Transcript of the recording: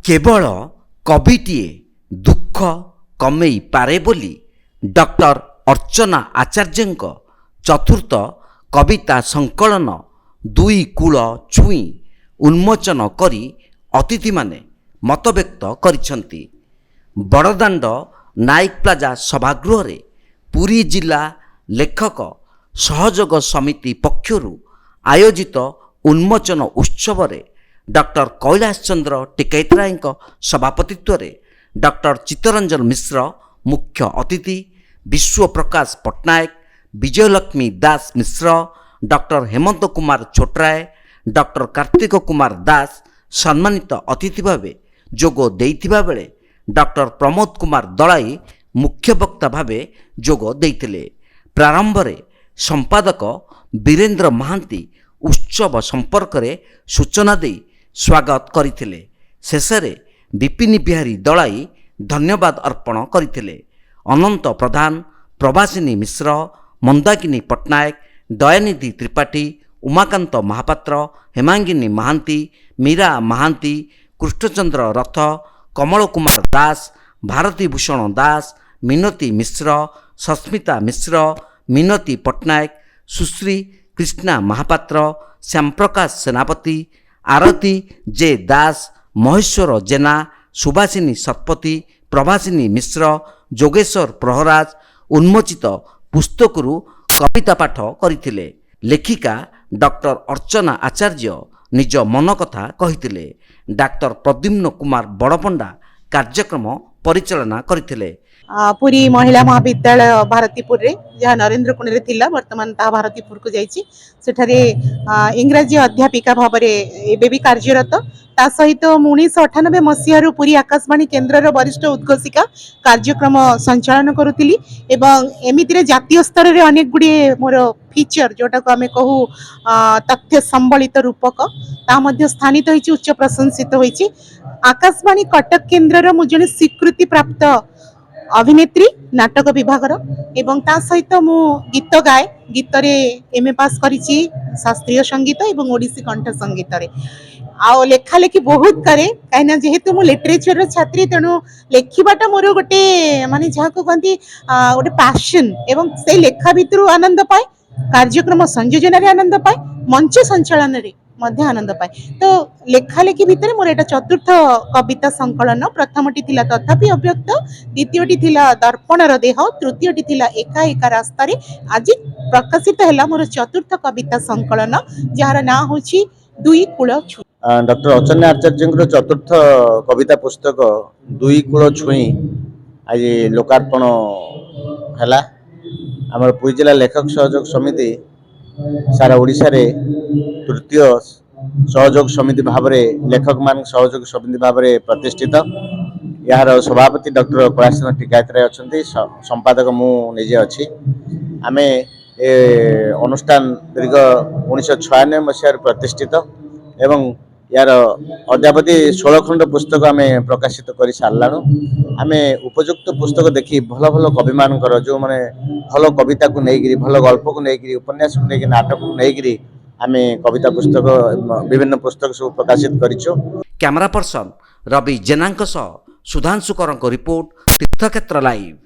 केवल कविटीए दुख कमेई पारे बोली डॉक्टर अर्चना आचार्यଙ୍କ चतुर्थ कविता संकलन दुई कूल छुई उन्मोचन करी अतिथि माने मतव्यक्त करिसंती। बड़दाण्ड नाइक प्लाजा सभागृह रे पुरी जिला लेखक सहयोग समिति पक्षरु आयोजित उन्मोचन उत्सव रे डॉक्टर कैलाश चंद्र टिकैतराय सभापतित्व रे डॉक्टर चित्तरंजन मिश्र मुख्य अतिथि, विश्व प्रकाश पट्टनायक, विजयलक्ष्मी दास मिश्र, डॉक्टर हेमंत कुमार छोटराय, डॉक्टर कार्तिक कुमार दास सम्मानित अतिथि भावे जोग देइथिबा बेले डॉक्टर प्रमोद कुमार दलाई मुख्य वक्ता भावे जोग देइथिले। प्रारंभ रे संपादक वीरेंद्र महांती उत्सव संपर्क रे सूचना दे स्वागत करिथिले। शेषरे विपिन बिहारी दलाई धन्यवाद अर्पण करिथिले। अनंत प्रधान, प्रभासिनी मिश्र, मंदाकिनी पट्टनायक, दयानिधि त्रिपाठी, उमाकांत महापात्र, हेमांगिनी महांती, मीरा महांती, कृष्णचंद्र रथ, कमल कुमार दास, भारती भूषण दास, मिनती मिश्र, सस्मिता मिश्र, मिनती पट्टनायक, सुश्री कृष्णा महापात्र, श्यामप्रकाश सेनापति, आरती जे दास, महेश्वर जेना, सुभाषिनी शतपथी, प्रभासिनी मिश्र, जोगेश्वर प्रहराज उन्मोचित पुस्तकरू कविता पाठ करिथिले। लेखिका डॉक्टर अर्चना आचार्य निज मन कथा कहिथिले। डॉक्टर प्रद्युम्न कुमार बड़पंडा कार्यक्रम परिचालना करिथिले। पुरी महिला महाविद्यालय भारतीपुर रे जहाँ नरेंद्र कुंड रे थिला वर्तमान ता भारतीपुर को जाइछि। सेठारे इंग्रजी अध्यापिका भाव एबे भी कार्यरत। ता सहित 1998 मसीह पुरी आकाशवाणी केन्द्र वरिष्ठ उद्घोषिका कार्यक्रम संचालन करुथिली एवं एमितिरे जातीय स्तर रे अनेक गुडी मोर फीचर जोटा को आमे कहू तथ्य संबलित रूपक ता मध्ये स्थानित होइछि, उच्च प्रशंसित होइछि। आकाशवाणी कटक केन्द्र मु जने स्वीकृति प्राप्त अभिनेत्री नाटक विभागर एवं ता सहित मु गीत गाए। गीत रे एमए पास करिछि शास्त्रीय संगीत एवं ओडिसी कंठ संगीत रे। आ लेखा लेखी बहुत करे कहीं जेहेतु मु लिटरेचर छात्री तेणु लेखिबाटा मोर गोटे माने जहाँ को कहती गोटे पैशन एवं से लेखा भितर आनंद पाए, कार्यक्रम संयोजन रे आनंद पाए, मंच संचालन रे मध्य आनंद पाए। तो लेखा लेखी भितर मोर एटा चतुर्थ कविता संकलन। प्रथमटी थिला तथापि अव्यक्त, द्वितीयटी थिला दर्पणर देह, तृतीयटी थिला एका एका रास्ता रे। आज प्रकाशित हैला मोर चतुर्थ कविता संकलन जार ना होछि दुई कूल छुई। डॉक्टर अर्चना आचार्य चतुर्थ कविता पुस्तक दुई कूल छुई आज लोकार्पण हैला। आमर पुरी जिला लेखक सहयोग समिति सारा ओडिशा रे तृतीय सहयोग समिति भाव में लेखक मान सहयोग समिति भाव में प्रतिष्ठित। यार सभापति डॉक्टर कैलाश चंद्र टिकैतराय अच्छा, संपादक मु निजे अच्छी। आमे अनुष्ठान दीर्घ 1996 मसीह प्रतिष्ठित एवं यार अद्यावधि 16 खंड पुस्तक आमे प्रकाशित कर साराणु। आमे उपयुक्त पुस्तक देखी भल भल कवि मान जो माने भल कविता को लेकिन भल गल्प को लेकिन उपन्यास को लेकिन नाटक को लेकिन आमे कविता पुस्तक विभिन्न पुस्तक सब प्रकाशित करिछु। कैमरा पर्सन रवि जेनांक सह सुधांशुकर रिपोर्ट तीर्थक्षेत्र लाइव।